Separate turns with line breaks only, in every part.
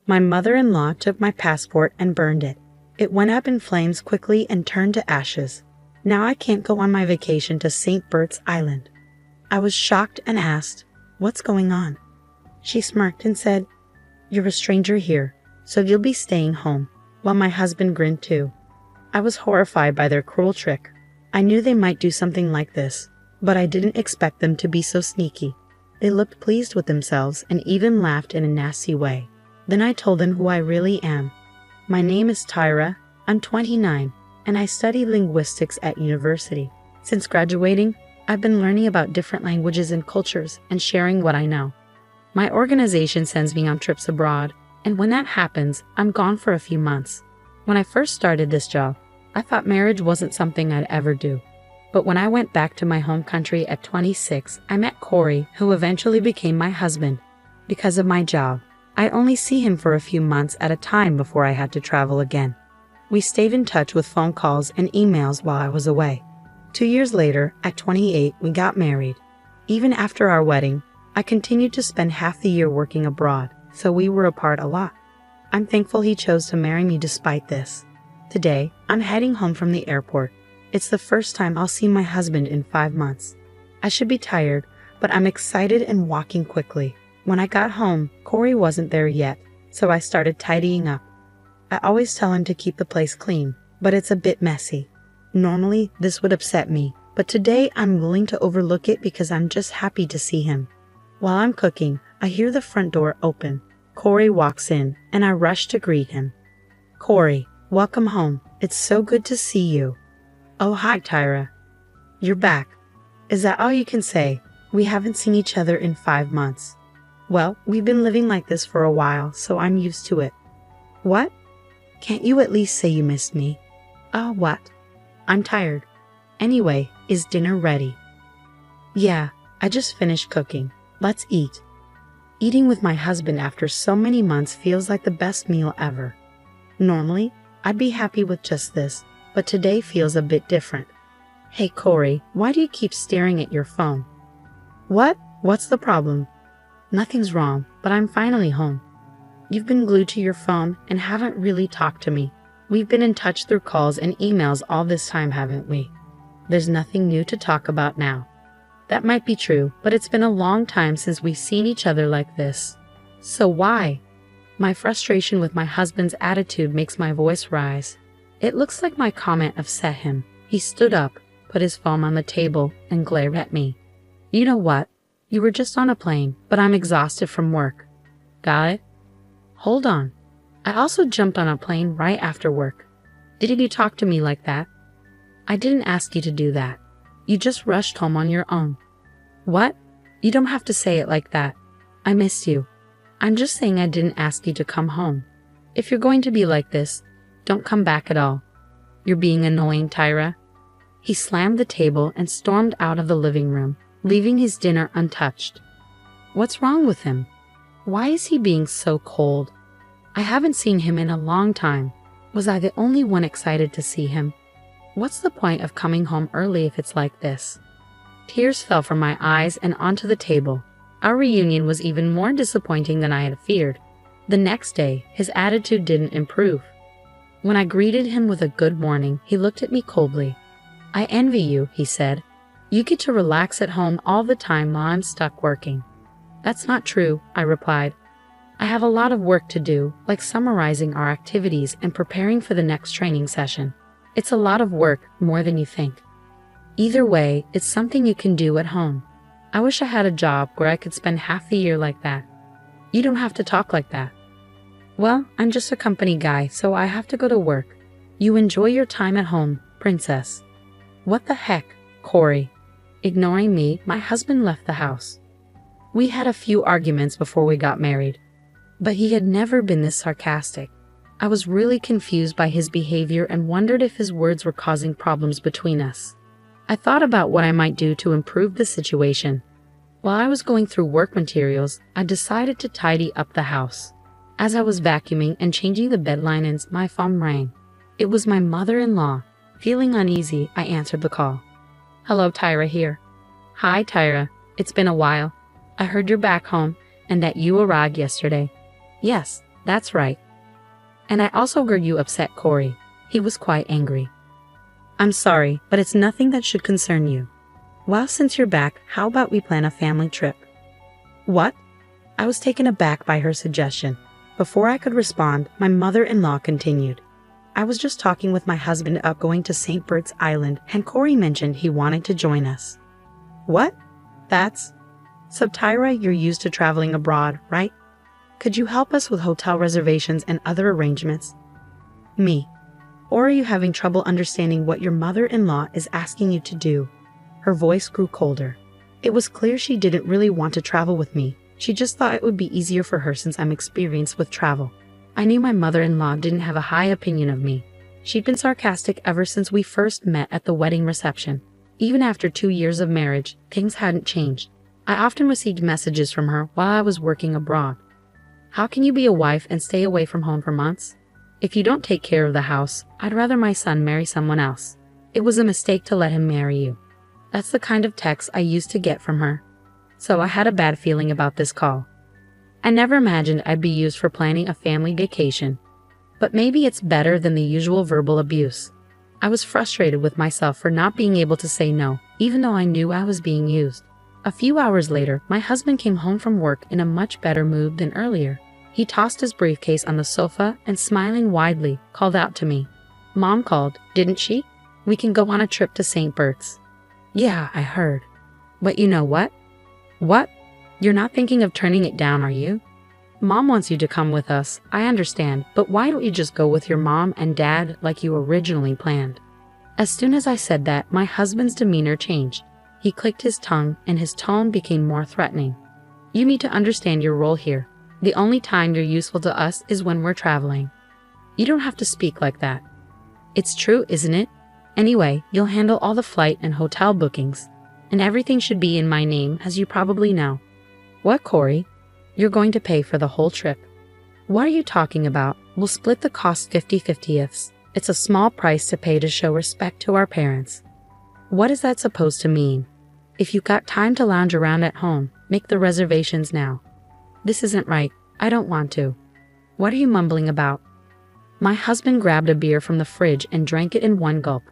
My mother-in-law took my passport and burned it. It went up in flames quickly and turned to ashes. Now I can't go on my vacation to St. Bert's Island. I was shocked and asked, "What's going on?" She smirked and said, "You're a stranger here, so you'll be staying home," while my husband grinned too. I was horrified by their cruel trick. I knew they might do something like this, but I didn't expect them to be so sneaky. They looked pleased with themselves and even laughed in a nasty way. Then I told them who I really am. My name is Tyra, I'm 29, and I study linguistics at university. Since graduating, I've been learning about different languages and cultures and sharing what I know. My organization sends me on trips abroad, and when that happens, I'm gone for a few months. When I first started this job, I thought marriage wasn't something I'd ever do. But when I went back to my home country at 26, I met Corey, who eventually became my husband. Because of my job, I only see him for a few months at a time before I had to travel again. We stayed in touch with phone calls and emails while I was away. 2 years later, at 28, we got married. Even after our wedding, I continued to spend half the year working abroad, so we were apart a lot. I'm thankful he chose to marry me despite this. Today, I'm heading home from the airport. It's the first time I'll see my husband in 5 months. I should be tired, but I'm excited and walking quickly. When I got home, Corey wasn't there yet, so I started tidying up. I always tell him to keep the place clean, but it's a bit messy. Normally, this would upset me, but today I'm willing to overlook it because I'm just happy to see him. While I'm cooking, I hear the front door open. Corey walks in, and I rush to greet him. "Corey, welcome home. It's so good to see you." "Oh, hi, Tyra. You're back. Is that all you can say? We haven't seen each other in 5 months." "Well, we've been living like this for a while, so I'm used to it." "What? Can't you at least say you missed me?" "Oh, what? I'm tired. Anyway, is dinner ready?" "Yeah, I just finished cooking. Let's eat." Eating with my husband after so many months feels like the best meal ever. Normally, I'd be happy with just this, but today feels a bit different. "Hey Corey, why do you keep staring at your phone?" "What? What's the problem?" "Nothing's wrong, but I'm finally home." "You've been glued to your phone and haven't really talked to me. We've been in touch through calls and emails all this time, haven't we?" "There's nothing new to talk about now." "That might be true, but it's been a long time since we've seen each other like this." "So why?" My frustration with my husband's attitude makes my voice rise. It looks like my comment upset him. He stood up, put his phone on the table, and glared at me. "You know what? You were just on a plane, but I'm exhausted from work." "Got it?" "Hold on. I also jumped on a plane right after work. Didn't you talk to me like that?" "I didn't ask you to do that. You just rushed home on your own." "What? You don't have to say it like that. I missed you. I'm just saying I didn't ask you to come home. If you're going to be like this, don't come back at all. You're being annoying, Tyra." He slammed the table and stormed out of the living room, leaving his dinner untouched. What's wrong with him? Why is he being so cold? I haven't seen him in a long time. Was I the only one excited to see him? What's the point of coming home early if it's like this? Tears fell from my eyes and onto the table. Our reunion was even more disappointing than I had feared. The next day, his attitude didn't improve. When I greeted him with a good morning, he looked at me coldly. "I envy you," he said. "You get to relax at home all the time while I'm stuck working." "That's not true," I replied. "I have a lot of work to do, like summarizing our activities and preparing for the next training session. It's a lot of work, more than you think. Either way, it's something you can do at home. I wish I had a job where I could spend half the year like that." "You don't have to talk like that." "Well, I'm just a company guy, so I have to go to work. You enjoy your time at home, princess." "What the heck, Corey?" Ignoring me, my husband left the house. We had a few arguments before we got married, but he had never been this sarcastic. I was really confused by his behavior and wondered if his words were causing problems between us. I thought about what I might do to improve the situation. While I was going through work materials, I decided to tidy up the house. As I was vacuuming and changing the bed linens, my phone rang. It was my mother-in-law. Feeling uneasy, I answered the call. "Hello, Tyra here." "Hi, Tyra. It's been a while. I heard you're back home and that you arrived yesterday." "Yes, That's right. And I also heard you upset Corey. He was quite angry. I'm sorry, but it's nothing that should concern you. Well, since you're back, how about we plan a family trip? What? I was taken aback by her suggestion. Before I could respond, my mother-in-law continued. I was just talking with my husband about going to St. Bert's Island, and Corey mentioned he wanted to join us. What? That's... So Tyra, you're used to traveling abroad, right? Could you help us with hotel reservations and other arrangements? Me. Or are you having trouble understanding what your mother-in-law is asking you to do? Her voice grew colder. It was clear she didn't really want to travel with me. She just thought it would be easier for her since I'm experienced with travel. I knew my mother-in-law didn't have a high opinion of me. She'd been sarcastic ever since we first met at the wedding reception. Even after 2 years of marriage, things hadn't changed. I often received messages from her while I was working abroad. How can you be a wife and stay away from home for months? If you don't take care of the house, I'd rather my son marry someone else. It was a mistake to let him marry you. That's the kind of text I used to get from her. So I had a bad feeling about this call. I never imagined I'd be used for planning a family vacation. But maybe it's better than the usual verbal abuse. I was frustrated with myself for not being able to say no, even though I knew I was being used. A few hours later, my husband came home from work in a much better mood than earlier. He tossed his briefcase on the sofa and, smiling widely, called out to me. Mom called, didn't she? We can go on a trip to St. Bert's. Yeah, I heard. But you know what? What? You're not thinking of turning it down, are you? Mom wants you to come with us, I understand, but why don't you just go with your mom and dad like you originally planned? As soon as I said that, my husband's demeanor changed. He clicked his tongue and his tone became more threatening. You need to understand your role here. The only time you're useful to us is when we're traveling. You don't have to speak like that. It's true, isn't it? Anyway, you'll handle all the flight and hotel bookings. And everything should be in my name, as you probably know. What, Corey? You're going to pay for the whole trip. What are you talking about? We'll split the cost 50-50ths. It's a small price to pay to show respect to our parents. What is that supposed to mean? If you've got time to lounge around at home, make the reservations now. This isn't right. I don't want to. What are you mumbling about? My husband grabbed a beer from the fridge and drank it in one gulp.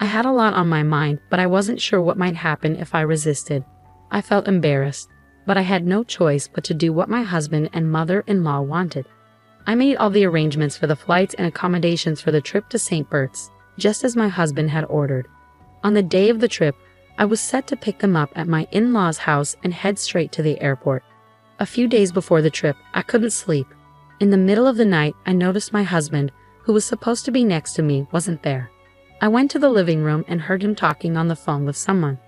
I had a lot on my mind, but I wasn't sure what might happen if I resisted. I felt embarrassed, but I had no choice but to do what my husband and mother-in-law wanted. I made all the arrangements for the flights and accommodations for the trip to St. Bert's, just as my husband had ordered. On the day of the trip, I was set to pick them up at my in-laws' house and head straight to the airport. A few days before the trip, I couldn't sleep. In the middle of the night, I noticed my husband, who was supposed to be next to me, wasn't there. I went to the living room and heard him talking on the phone with someone.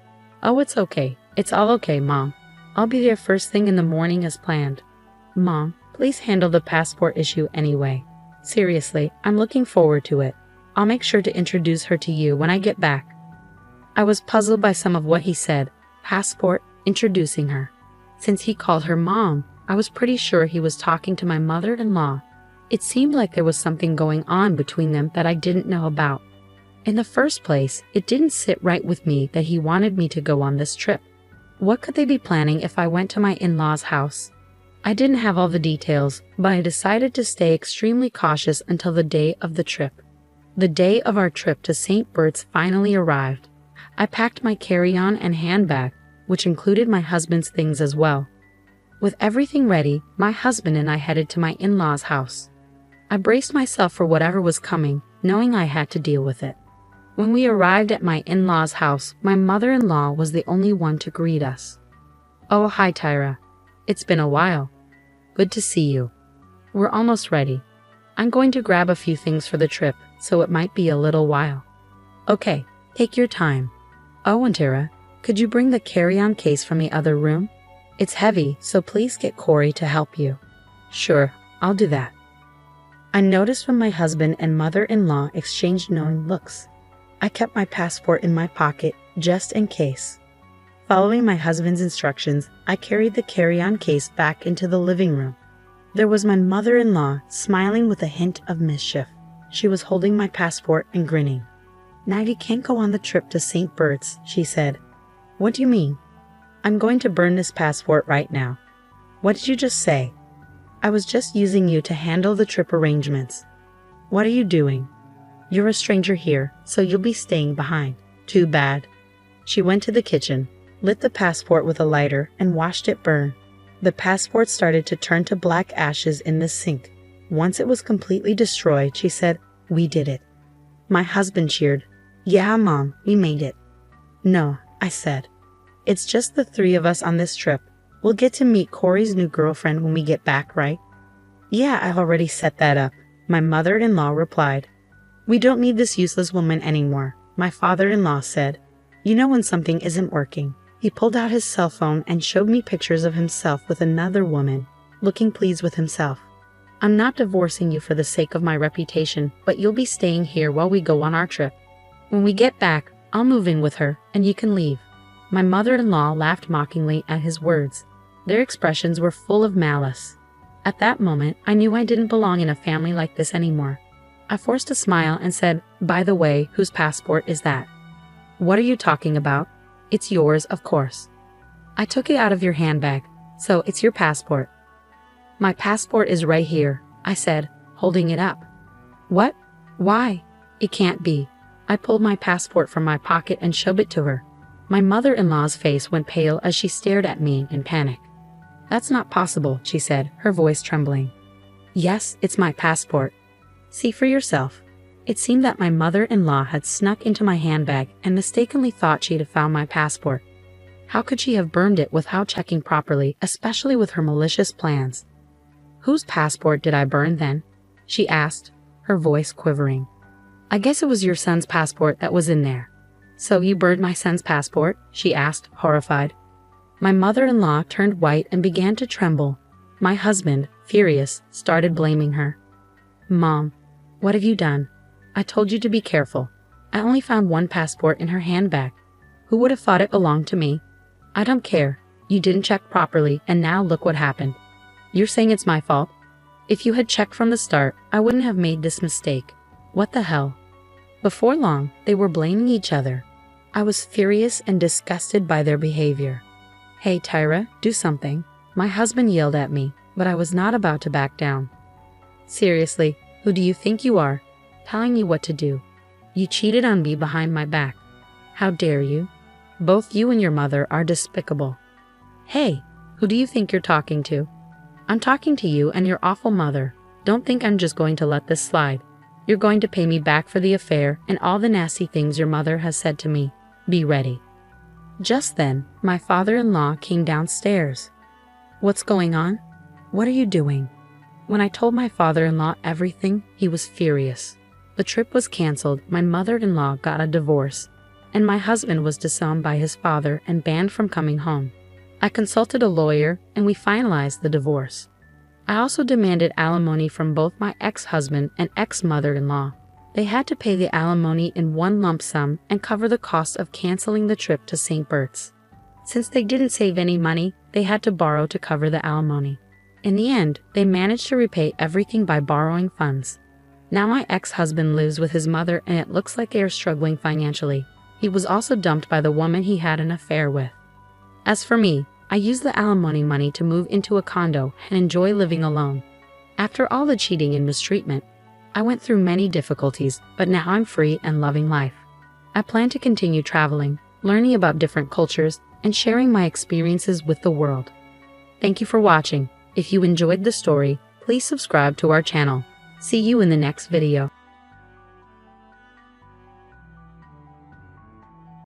Oh, it's okay. It's all okay, Mom. I'll be there first thing in the morning as planned. Mom, please handle the passport issue anyway. Seriously, I'm looking forward to it. I'll make sure to introduce her to you when I get back. I was puzzled by some of what he said. Passport, introducing her. Since he called her Mom, I was pretty sure he was talking to my mother-in-law. It seemed like there was something going on between them that I didn't know about. In the first place, it didn't sit right with me that he wanted me to go on this trip. What could they be planning if I went to my in-laws' house? I didn't have all the details, but I decided to stay extremely cautious until the day of the trip. The day of our trip to St. Bert's finally arrived. I packed my carry-on and handbag, which included my husband's things as well. With everything ready, my husband and I headed to my in-laws' house. I braced myself for whatever was coming, knowing I had to deal with it. When we arrived at my in-laws' house, my mother-in-law was the only one to greet us. Oh, hi, Tyra. It's been a while. Good to see you. We're almost ready. I'm going to grab a few things for the trip, so it might be a little while. Okay, take your time. Oh, and Tyra, could you bring the carry-on case from the other room? It's heavy, so please get Corey to help you. Sure, I'll do that. I noticed when my husband and mother-in-law exchanged knowing looks. I kept my passport in my pocket, just in case. Following my husband's instructions, I carried the carry-on case back into the living room. There was my mother-in-law, smiling with a hint of mischief. She was holding my passport and grinning. Now you can't go on the trip to St. Bert's, she said. What do you mean? I'm going to burn this passport right now. What did you just say? I was just using you to handle the trip arrangements. What are you doing? You're a stranger here, so you'll be staying behind. Too bad. She went to the kitchen, lit the passport with a lighter, and watched it burn. The passport started to turn to black ashes in the sink. Once it was completely destroyed, she said, "We did it." My husband cheered. "Yeah, Mom, we made it." "No," I said. "It's just the three of us on this trip. We'll get to meet Corey's new girlfriend when we get back, right?" "Yeah, I've already set that up," my mother-in-law replied. "We don't need this useless woman anymore," my father-in-law said. "You know when something isn't working." He pulled out his cell phone and showed me pictures of himself with another woman, looking pleased with himself. "I'm not divorcing you for the sake of my reputation, but you'll be staying here while we go on our trip. When we get back, I'll move in with her, and you can leave." My mother-in-law laughed mockingly at his words. Their expressions were full of malice. At that moment, I knew I didn't belong in a family like this anymore. I forced a smile and said, "By the way, whose passport is that?" "What are you talking about?" "It's yours, of course." "I took it out of your handbag, so it's your passport." "My passport is right here," I said, holding it up. "What? Why? It can't be." I pulled my passport from my pocket and showed it to her. My mother-in-law's face went pale as she stared at me in panic. "That's not possible," she said, her voice trembling. "Yes, it's my passport. See for yourself." It seemed that my mother-in-law had snuck into my handbag and mistakenly thought she'd have found my passport. How could she have burned it without checking properly, especially with her malicious plans? "Whose passport did I burn then?" she asked, her voice quivering. "I guess it was your son's passport that was in there." "So you burned my son's passport?" she asked, horrified. My mother-in-law turned white and began to tremble. My husband, furious, started blaming her. "Mom, what have you done? I told you to be careful. I only found one passport in her handbag. Who would have thought it belonged to me? I don't care. You didn't check properly, and now look what happened. You're saying it's my fault? If you had checked from the start, I wouldn't have made this mistake. What the hell?" Before long, they were blaming each other. I was furious and disgusted by their behavior. "Hey, Tyra, do something," my husband yelled at me, but I was not about to back down. "Seriously, who do you think you are? Telling me what to do. You cheated on me behind my back. How dare you? Both you and your mother are despicable." "Hey, who do you think you're talking to?" "I'm talking to you and your awful mother. Don't think I'm just going to let this slide. You're going to pay me back for the affair and all the nasty things your mother has said to me. Be ready." Just then, my father-in-law came downstairs. "What's going on? What are you doing?" When I told my father-in-law everything, he was furious. The trip was canceled, my mother-in-law got a divorce, and my husband was disowned by his father and banned from coming home. I consulted a lawyer, and we finalized the divorce. I also demanded alimony from both my ex-husband and ex-mother-in-law. They had to pay the alimony in one lump sum and cover the cost of canceling the trip to St. Bert's. Since they didn't save any money, they had to borrow to cover the alimony. In the end, they managed to repay everything by borrowing funds. Now my ex-husband lives with his mother and it looks like they are struggling financially. He was also dumped by the woman he had an affair with. As for me, I used the alimony money to move into a condo and enjoy living alone. After all the cheating and mistreatment, I went through many difficulties, but now I'm free and loving life. I plan to continue traveling, learning about different cultures, and sharing my experiences with the world. Thank you for watching. If you enjoyed the story, please subscribe to our channel. See you in the next video.